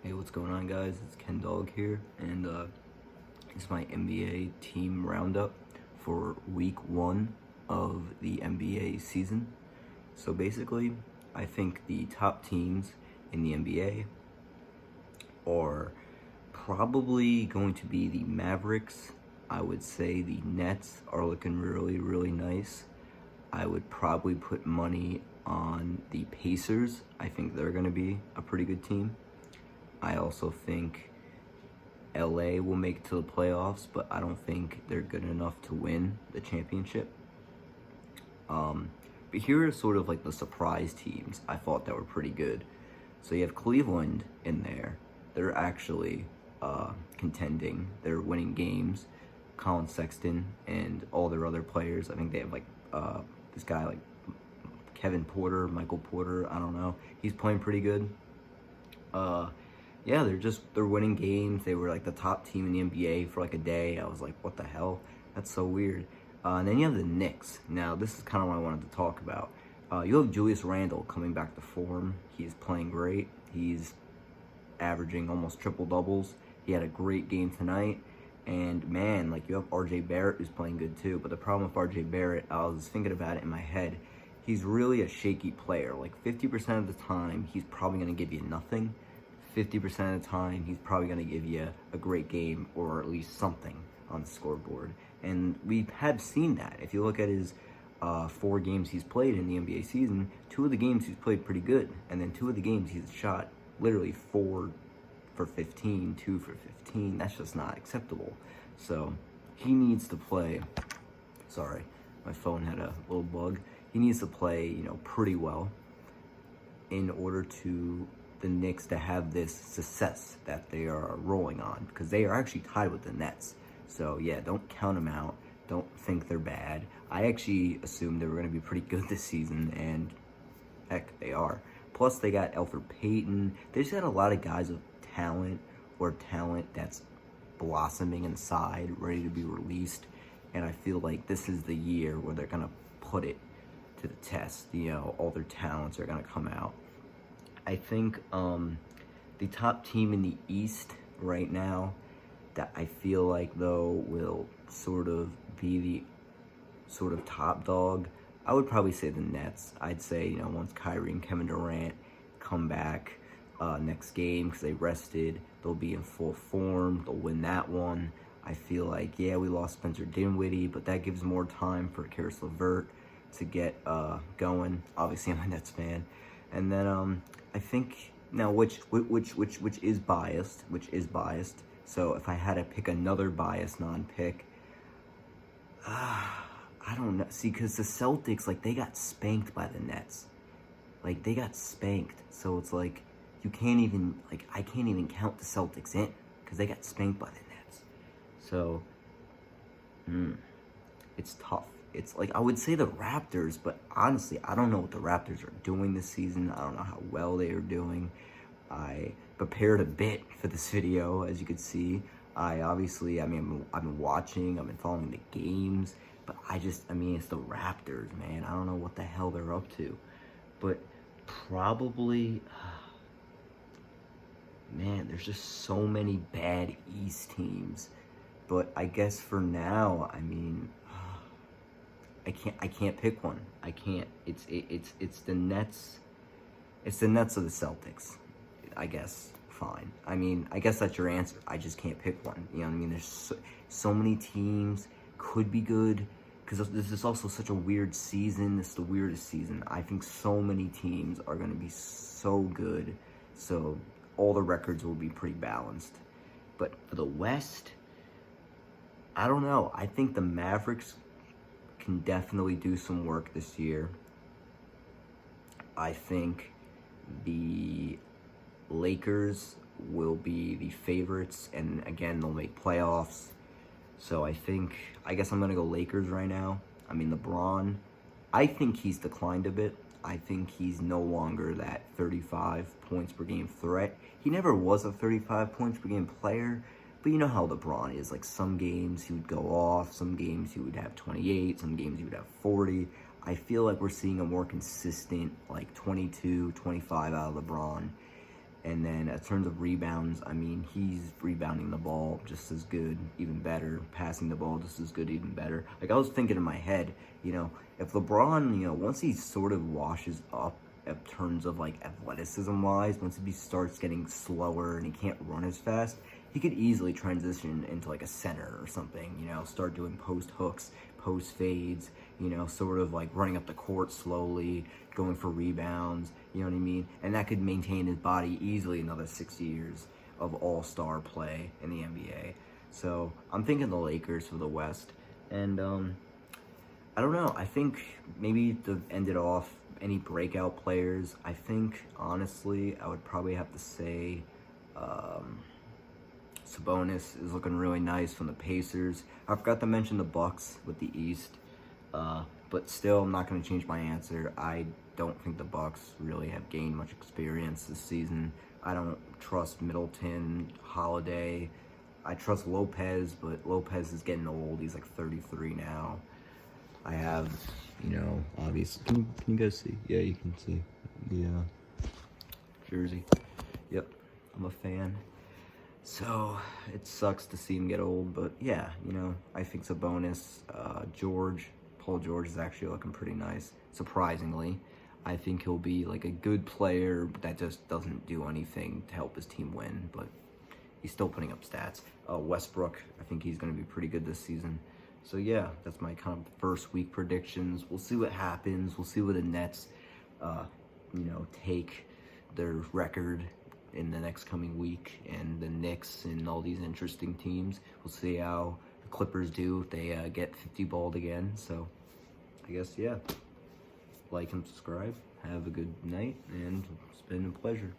Hey, what's going on, guys? It's Ken Dog here, and it's my NBA team roundup for week 1 of the NBA season. So basically, I think the top teams in the NBA are probably going to be the Mavericks. I would say the Nets are looking really, really nice. I would probably put money on the Pacers. I think they're going to be a pretty good team. I also think LA will make it to the playoffs, but I don't think they're good enough to win the championship. But here are sort of like the surprise teams I thought that were pretty good. So you have Cleveland in there. They're actually contending. They're winning games. Colin Sexton and all their other players. I think they have like this guy like Kevin Porter, Michael Porter. I don't know. He's playing pretty good. Yeah, they're winning games. They were like the top team in the NBA for like a day. I was like, what the hell? That's so weird. And then you have the Knicks. Now, this is kind of what I wanted to talk about. You have Julius Randle coming back to form. He's playing great. He's averaging almost triple doubles. He had a great game tonight. And man, like you have RJ Barrett who's playing good too. But the problem with RJ Barrett, I was thinking about it in my head. He's really a shaky player. Like 50% of the time, he's probably going to give you nothing. 50% of the time, he's probably going to give you a great game or at least something on the scoreboard. And we have seen that. If you look at his 4 games he's played in the NBA season, 2 of the games he's played pretty good. And then 2 of the games he's shot literally 4 for 15, 2 for 15. That's just not acceptable. So he needs to play. Sorry, my phone had a little bug. He needs to play, pretty well in order to the Knicks to have this success that they are rolling on, because they are actually tied with the Nets. So yeah, don't count them out. Don't think they're bad. I actually assumed they were going to be pretty good this season, and heck, they are. Plus, they got Elfrid Payton. They just got a lot of guys with talent that's blossoming inside, ready to be released. And I feel like this is the year where they're going to put it to the test. All their talents are going to come out. I think the top team in the East right now that I feel like, though, will sort of be the sort of top dog, I would probably say the Nets. I'd say, once Kyrie and Kevin Durant come back next game because they rested, they'll be in full form. They'll win that one. I feel like, yeah, we lost Spencer Dinwiddie, but that gives more time for Karis LeVert to get going. Obviously, I'm a Nets fan. And then I think now which is biased, So if I had to pick another biased non-pick, I don't know. See, because the Celtics, like, they got spanked by the Nets. Like, they got spanked. So it's like, I can't even count the Celtics in because they got spanked by the Nets. So, it's tough. It's like, I would say the Raptors, but honestly, I don't know what the Raptors are doing this season. I don't know how well they are doing. I prepared a bit for this video, as you can see. I've been watching, I've been following the games, but it's the Raptors, man. I don't know what the hell they're up to. But probably, man, there's just so many bad East teams. But I guess for now, I can't pick one. I can't. It's the Nets. It's the Nets of the Celtics. I guess. Fine. I guess that's your answer. I just can't pick one. You know what I mean? There's so many teams could be good because this is also such a weird season. This is the weirdest season. I think so many teams are going to be so good. So all the records will be pretty balanced. But for the West, I don't know. I think the Mavericks can definitely do some work this year. I think the Lakers will be the favorites, and again, they'll make playoffs. So I guess I'm going to go Lakers right now. LeBron, I think he's declined a bit. I think he's no longer that 35 points per game threat. He never was a 35 points per game player, but you know how LeBron is. Like, some games he would go off, some games he would have 28, some games he would have 40. I feel like we're seeing a more consistent, like, 22, 25 out of LeBron. And then in terms of rebounds, I mean, he's rebounding the ball just as good, even better. Passing the ball just as good, even better. Like, I was thinking in my head, if LeBron, once he sort of washes up in terms of, like, athleticism-wise, once he starts getting slower and he can't run as fast, he could easily transition into, like, a center or something, start doing post hooks, post fades, sort of, like, running up the court slowly, going for rebounds, you know what I mean? And that could maintain his body easily another 6 years of all-star play in the NBA. So I'm thinking the Lakers for the West. And I don't know. I think maybe to end it off, any breakout players, I think, honestly, I would probably have to say Sabonis is looking really nice from the Pacers. I forgot to mention the Bucks with the East. But still, I'm not going to change my answer. I don't think the Bucks really have gained much experience this season. I don't trust Middleton, Holiday. I trust Lopez, but Lopez is getting old. He's like 33 now. I have, obviously. Can you guys see? Yeah, you can see. Yeah. Jersey. Yep, I'm a fan. So it sucks to see him get old, but yeah, I think Sabonis, Paul George is actually looking pretty nice, surprisingly. I think he'll be like a good player that just doesn't do anything to help his team win, but he's still putting up stats. Westbrook, I think he's going to be pretty good this season. So yeah, that's my kind of first week predictions. We'll see what happens. We'll see where the Nets, take their record in the next coming week, and the Knicks and all these interesting teams. We'll see how the Clippers do if they get 50 balled again. So I guess, yeah, like and subscribe. Have a good night, and it's been a pleasure.